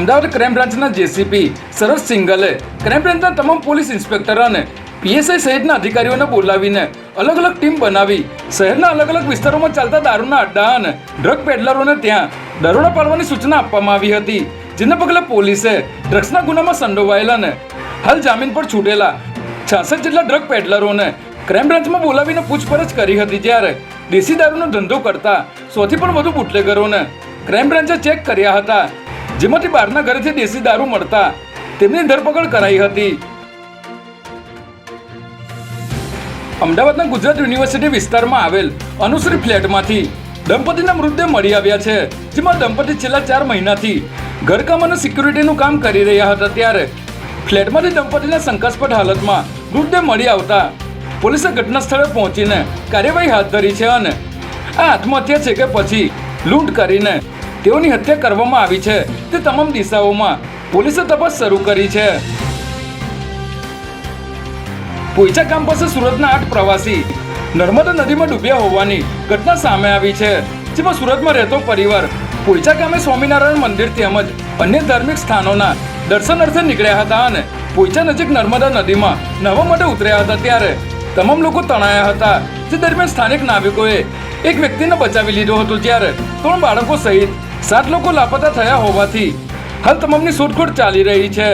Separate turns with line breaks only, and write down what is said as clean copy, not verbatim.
Ahmedabad crime બ્રાન્ચના JCP સરસ સિંગલે crime બ્રાન્ચના તમામ પોલીસ ઇન્સ્પેક્ટર અને પીએસઆઈ સહિતના અધિકારીઓને બોલાવીને અલગ અલગ ટીમ બનાવી શહેરના અલગ અલગ વિસ્તારોમાં ચાલતા દારૂના અડ્ડા અને ડ્રગ પેડલરોને ત્યાં દરોડા પાડવાની સૂચના આપવામાં આવી હતી, જેને પગલે પોલીસે ડ્રગ્સના ગુનામાં સંડોવાયેલા અને હાલ જામીન પર છૂટેલા 66 જેટલા ડ્રગ પેડલરોને ક્રાઇમ બ્રાન્ચમાં બોલાવીને પૂછપરછ કરી હતી, જ્યારે દેશી દારૂનો ધંધો કરતા 100થી પણ વધુ બુટલેગરોને ક્રાઇમ બ્રાન્ચે ચેક કર્યા હતા, જેમાંથી બહારના ઘરેથી દેશી દારૂ મળતા તેમની ધરપકડ કરાઈ હતી. અમદાવાદના ગુજરાત યુનિવર્સિટી વિસ્તારમાં આવેલ અનુશ્રી ફ્લેટમાંથી દંપતીના મૃતદેહ મળી આવ્યા છે, જેમાં દંપતી છેલ્લા 4 મહિનાથી ઘરકામ અને સિક્યુરિટીનું કામ કરી રહ્યા હતા, ત્યારે ફ્લેટમાંથી દંપતીના શંકાસ્પદ હાલતમાં મૃતદેહ મળી આવતા પોલીસે ઘટના સ્થળે પહોંચીને કાર્યવાહી હાથ ધરી છે અને આ આત્મહત્યા છે કે પછી લૂંટ કરીને તેઓની હત્યા કરવામાં આવી છે તે તમામ દિશાઓમાં પોલીસે તપાસ શરૂ કરી છે. પોઈચા ગામ પાસે સુરતના 8 પ્રવાસી નર્મદા નદીમાં ડૂબ્યા હોવાની ઘટના સામે આવી છે, જેમાં સુરતમાં રહેતો પરિવાર પોઈચા ગામે સ્વામિનારાયણ મંદિર તેમજ અન્ય ધાર્મિક સ્થાનોના દર્શન અર્થે નીકળ્યા હતા અને પોઈચા નજીક નર્મદા નદીમાં નહાવા માટે ઉતર્યા હતા, ત્યારે તમામ લોકો તણાયા હતા, જે દરમિયાન સ્થાનિક નાવિકોએ એક વ્યક્તિને બચાવી લીધો હતો, જ્યારે 3 બાળકો સહિત 7 લોકો લાપતા થયા હોવાથી હાલ તમામની શોધખોળ ચાલી રહી છે.